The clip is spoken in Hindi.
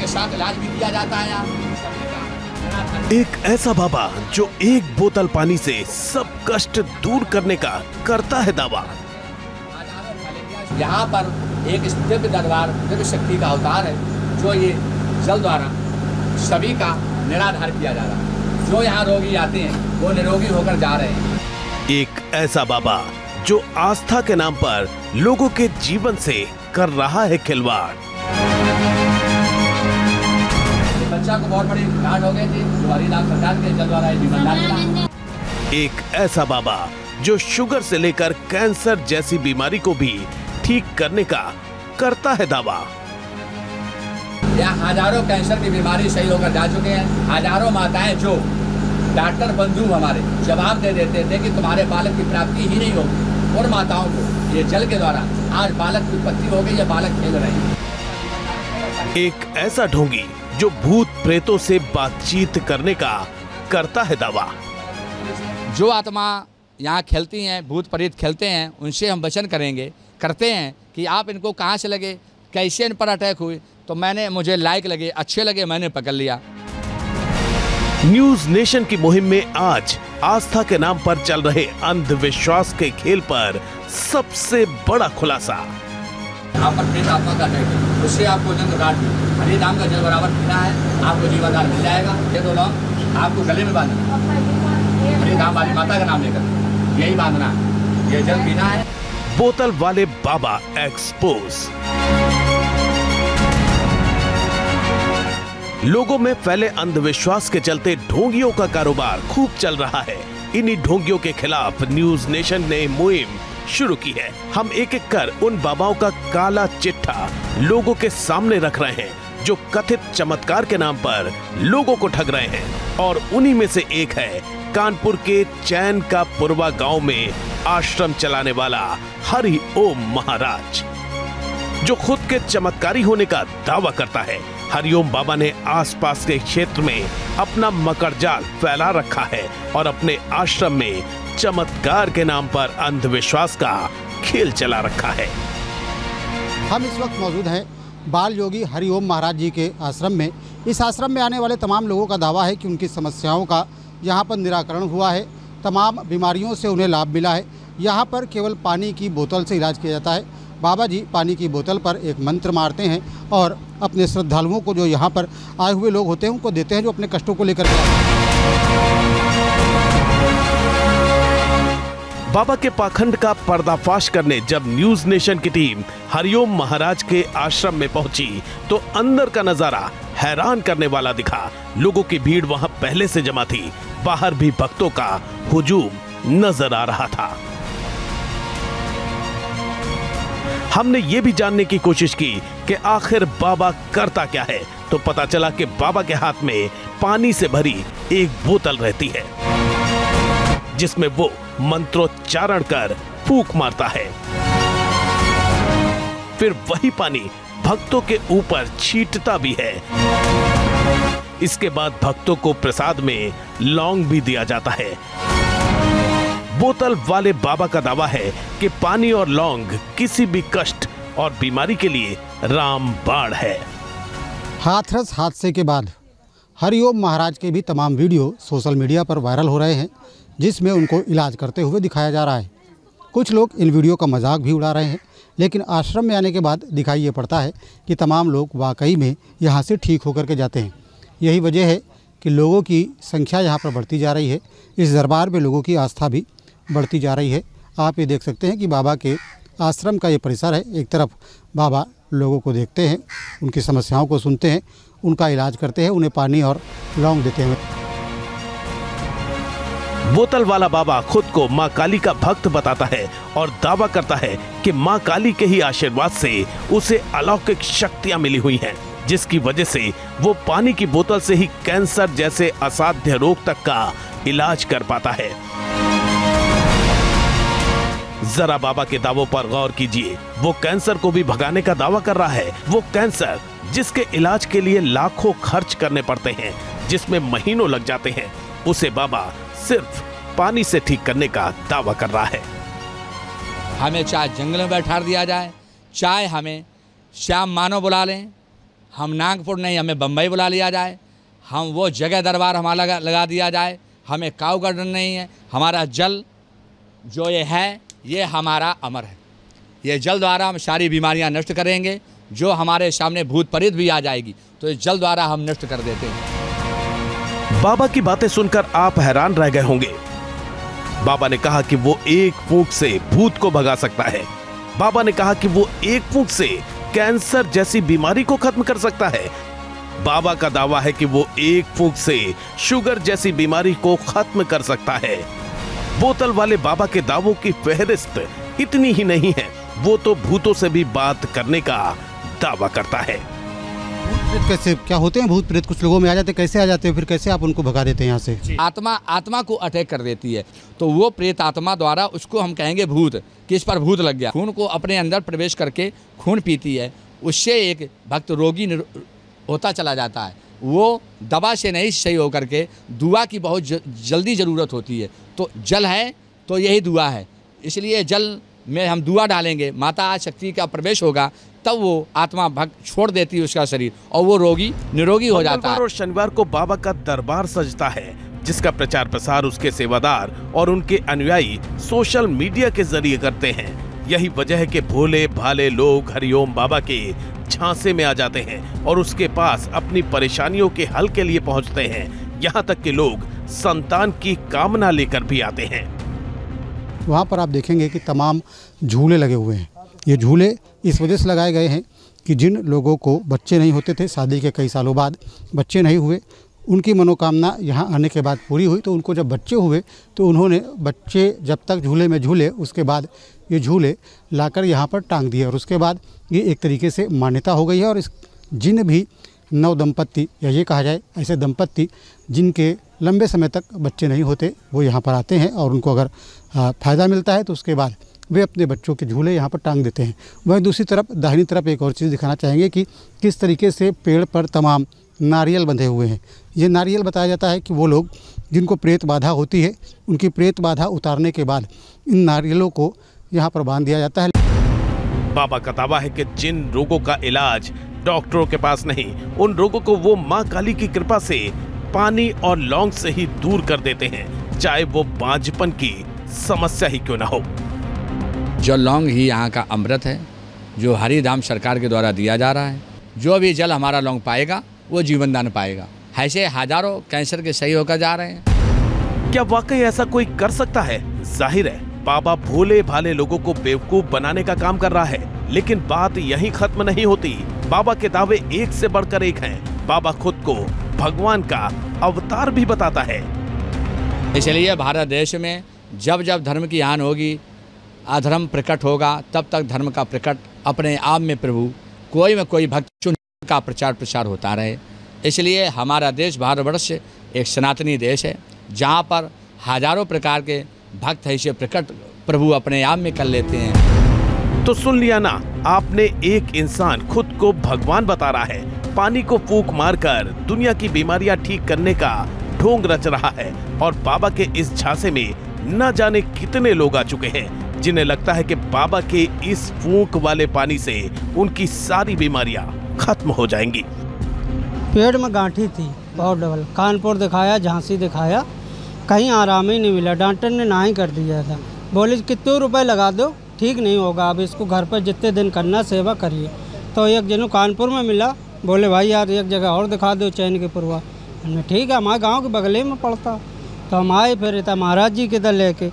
के साथ इलाज भी किया जाता है यहाँ। एक ऐसा बाबा जो एक बोतल पानी से सब कष्ट दूर करने का करता है दावा। यहाँ पर एक दिव्य दरबार, दिव्य शक्ति का अवतार है, जो ये जल द्वारा सभी का निराधार किया जा रहा है। जो यहाँ रोगी आते हैं वो निरोगी होकर जा रहे हैं। एक ऐसा बाबा जो आस्था के नाम पर लोगों के जीवन से कर रहा है खिलवाड़। बच्चा को बहुत बड़ी डांट हो गई थी, जो हरिनाम सरकार के जल द्वारा जीवन। एक ऐसा बाबा जो शुगर से लेकर कैंसर जैसी बीमारी को भी ठीक करने का करता है दावा। यहाँ हजारों कैंसर की बीमारी सही होकर जा चुके हैं। हजारों माताएं जो डॉक्टर बंधु हमारे जवाब दे देते थे कि तुम्हारे बालक की प्राप्ति ही नहीं होगी, उन माताओं को ये जल के द्वारा आज बालक की उत्पत्ति हो गई, ये बालक खेल रहे हैं। एक ऐसा ढोंगी जो भूत प्रेतों से बातचीत करने का करता है दावा। जो आत्मा यहाँ खेलती हैं, भूत प्रेत खेलते हैं, उनसे हम वचन करते हैं कि आप इनको कहाँ से लगे, कैसे इन पर अटैक हुई। तो मुझे लायक लगे, अच्छे लगे, मैंने पकड़ लिया। न्यूज नेशन की मुहिम में आज आस्था के नाम पर चल रहे अंधविश्वास के खेल पर सबसे बड़ा खुलासा। आप पर प्रेत आत्मा का अटैक है, उससे आपको जंग काट दी, हरि नाम का जल बराबर पीना है, आपको जीवनदान मिल जाएगा। ये दो लोग आपको गले में बांधना, हरि नाम वाली माता का नाम लेकर यही बांधना, ये जल पीना है। बोतल वाले बाबा एक्सपोज। लोगों में फैले अंधविश्वास के चलते ढोंगियों का कारोबार खूब चल रहा है। इन्हीं ढोंगियों के खिलाफ न्यूज नेशन ने मुहिम शुरू की है। हम एक एक कर उन बाबाओं का काला चिट्ठा लोगों के सामने रख रहे हैं जो कथित चमत्कार के नाम पर लोगों को ठग रहे हैं। और उन्हीं में से एक है कानपुर के चैन का पुरवा गांव में आश्रम चलाने वाला हरि ओम महाराज, जो खुद के चमत्कारी होने का दावा करता है। हरिओम बाबा ने आसपास के क्षेत्र में अपना मकड़जाल फैला रखा है और अपने आश्रम में चमत्कार के नाम पर अंधविश्वास का खेल चला रखा है। हम इस वक्त मौजूद हैं बाल योगी हरिओम महाराज जी के आश्रम में। इस आश्रम में आने वाले तमाम लोगों का दावा है कि उनकी समस्याओं का यहाँ पर निराकरण हुआ है, तमाम बीमारियों से उन्हें लाभ मिला है। यहाँ पर केवल पानी की बोतल से इलाज किया जाता है। बाबा जी पानी की बोतल पर एक मंत्र मारते हैं और अपने श्रद्धालुओं को, जो यहाँ पर आए हुए लोग होते हैं, उनको देते हैं, जो अपने कष्टों को लेकर के आते हैं। बाबा के पाखंड का पर्दाफाश करने जब न्यूज नेशन की टीम हरिओम महाराज के आश्रम में पहुंची तो अंदर का नजारा हैरान करने वाला दिखा। लोगों की भीड़ वहां पहले से जमा थी, बाहर भी भक्तों का हुजूम नजर आ रहा था। हमने ये भी जानने की कोशिश की कि आखिर बाबा करता क्या है, तो पता चला कि बाबा के हाथ में पानी से भरी एक बोतल रहती है जिसमें वो मंत्रोच्चारण कर फूंक मारता है। फिर वही पानी भक्तों के ऊपर छींटता भी है। इसके बाद भक्तों को प्रसाद में लौंग भी दिया जाता है। बोतल वाले बाबा का दावा है कि पानी और लौंग किसी भी कष्ट और बीमारी के लिए रामबाण है। हाथरस हादसे के बाद हरिओम महाराज के भी तमाम वीडियो सोशल मीडिया पर वायरल हो रहे हैं, जिसमें उनको इलाज करते हुए दिखाया जा रहा है। कुछ लोग इन वीडियो का मजाक भी उड़ा रहे हैं, लेकिन आश्रम में आने के बाद दिखाई ये पड़ता है कि तमाम लोग वाकई में यहाँ से ठीक होकर के जाते हैं। यही वजह है कि लोगों की संख्या यहाँ पर बढ़ती जा रही है। इस दरबार में लोगों की आस्था भी बढ़ती जा रही है। आप ये देख सकते हैं कि बाबा के आश्रम का ये परिसर है। एक तरफ बाबा लोगों को देखते हैं, उनकी समस्याओं को सुनते हैं, उनका इलाज करते हैं, उन्हें पानी और लौंग देते हैं। बोतल वाला बाबा खुद को मां काली का भक्त बताता है और दावा करता है कि मां काली के ही आशीर्वाद से उसे अलौकिक शक्तियां मिली हुई हैं, जिसकी वजह से वो पानी की बोतल से ही कैंसर जैसे असाध्य रोग तक का इलाज कर पाता है। जरा बाबा के दावों पर गौर कीजिए। वो कैंसर को भी भगाने का दावा कर रहा है। वो कैंसर जिसके इलाज के लिए लाखों खर्च करने पड़ते हैं, जिसमें महीनों लग जाते हैं, उसे बाबा सिर्फ पानी से ठीक करने का दावा कर रहा है। हमें चाहे जंगल में बैठा दिया जाए, चाहे हमें श्याम मानव बुला लें, हम नागपुर नहीं, हमें बम्बई बुला लिया जाए, हम वो जगह दरबार हमारा लगा दिया जाए, हमें काऊ का डर नहीं है। हमारा जल जो ये है, ये हमारा अमर है। ये जल द्वारा हम सारी बीमारियां नष्ट करेंगे। जो हमारे सामने भूत प्रेत भी आ जाएगी तो इस जल द्वारा हम नष्ट कर देते हैं। बाबा की बातें सुनकर आप हैरान रह गए होंगे। बाबा ने कहा कि वो एक फूंक से भूत को भगा सकता है। बाबा ने कहा कि वो एक फूंक से कैंसर जैसी बीमारी को खत्म कर सकता है। बाबा का दावा है कि वो एक फूंक से शुगर जैसी बीमारी को खत्म कर सकता है। बोतल वाले बाबा के दावों की फहरिस्त इतनी ही नहीं है, वो तो भूतों से भी बात करने का दावा करता है। भूत प्रेत कैसे क्या होते हैं? भूत प्रेत कुछ लोगों में आ जाते हैं, कैसे आ जाते हैं, फिर कैसे आप उनको भगा देते हैं यहाँ से? आत्मा को अटैक कर देती है, तो वो प्रेत आत्मा द्वारा उसको हम कहेंगे भूत, कि इस पर भूत लग गया। खून को अपने अंदर प्रवेश करके खून पीती है, उससे एक भक्त रोगी होता चला जाता है। वो दवा से नहीं सही होकर के दुआ की बहुत जल्दी ज़रूरत होती है। तो जल है तो यही दुआ है, इसलिए जल में हम दुआ डालेंगे, माता शक्ति का प्रवेश होगा, तब वो आत्मा भक्त छोड़ देती है उसका शरीर और वो रोगी निरोगी हो जाता है। और शनिवार को बाबा का दरबार सजता है, जिसका प्रचार प्रसार उसके सेवादार और उनके अनुयायी सोशल मीडिया के जरिए करते हैं। यही वजह है कि भोले भाले लोग हरिओम बाबा के झांसे में आ जाते हैं और उसके पास अपनी परेशानियों के हल के लिए पहुंचते हैं। यहाँ तक कि लोग संतान की कामना लेकर भी आते हैं। वहाँ पर आप देखेंगे कि तमाम झूले लगे हुए हैं। ये झूले इस वजह से लगाए गए हैं कि जिन लोगों को बच्चे नहीं होते थे, शादी के कई सालों बाद बच्चे नहीं हुए, उनकी मनोकामना यहाँ आने के बाद पूरी हुई। तो उनको जब बच्चे हुए तो उन्होंने बच्चे जब तक झूले में झूले, उसके बाद ये झूले लाकर यहाँ पर टांग दिए और उसके बाद ये एक तरीके से मान्यता हो गई है। और इस जिन भी नव दंपत्ति या ये कहा जाए ऐसे दंपत्ति जिनके लंबे समय तक बच्चे नहीं होते, वो यहाँ पर आते हैं और उनको अगर फ़ायदा मिलता है तो उसके बाद वे अपने बच्चों के झूले यहाँ पर टांग देते हैं। वहीं दूसरी तरफ दाहिनी तरफ एक और चीज़ दिखाना चाहेंगे कि किस तरीके से पेड़ पर तमाम नारियल बंधे हुए हैं। ये नारियल बताया जाता है कि वो लोग जिनको प्रेत बाधा होती है, उनकी प्रेत बाधा उतारने के बाद इन नारियलों को यहाँ पर बांध दिया जाता है। बाबा का दावा है कि जिन रोगों का इलाज डॉक्टरों के पास नहीं, उन रोगों को वो माँ काली की कृपा से पानी और लौंग से ही दूर कर देते हैं, चाहे वो बांझपन की समस्या ही क्यों ना हो। जो लौंग ही यहाँ का अमृत है, जो हरिधाम सरकार के द्वारा दिया जा रहा है। जो भी जल हमारा लौंग पाएगा वो जीवन दान पाएगा। ऐसे हजारों कैंसर के सही होकर जा रहे हैं। क्या वाकई ऐसा कोई कर सकता है? जाहिर है बाबा भोले भाले लोगों को बेवकूफ बनाने का काम कर रहा है, लेकिन बात यहीं खत्म नहीं होती। बाबा के दावे एक से बढ़कर एक हैं। बाबा खुद को भगवान का अवतार भी बताता है। इसलिए भारत देश में जब जब धर्म की हानि होगी, अधर्म प्रकट होगा, तब तक धर्म का प्रकट अपने आप में प्रभु कोई में कोई भक्त चुन का प्रचार प्रसार होता रहे। इसलिए हमारा देश भारतवर्ष एक सनातनी देश है, जहाँ पर हजारों प्रकार के भक्त ऐसे प्रकट प्रभु अपने आप में कर लेते हैं। तो सुन लिया ना, आपने एक इंसान खुद को भगवान बता रहा है, पानी को फूंक मारकर दुनिया की बीमारियां ठीक करने का ढोंग रच रहा है। और बाबा के इस झांसे में न जाने कितने लोग आ चुके हैं जिन्हें लगता है कि बाबा के इस फूंक वाले पानी से उनकी सारी बीमारियां खत्म हो जाएंगी। पेट में गांठी थी बहुत डबल, कानपुर दिखाया, झांसी दिखाया, कहीं आराम ही नहीं मिला। डॉक्टर ने ना ही कर दिया था, बोले कितने रुपए लगा दो, ठीक नहीं होगा, अब इसको घर पर जितने दिन करना सेवा करिए। तो एक जन कानपुर में मिला, बोले भाई यार एक जगह और दिखा दो चैन के पुरवा। हमने ठीक है, हमारे गांव के बगले में पड़ता। तो हम आए फिर महाराज जी के दर लेके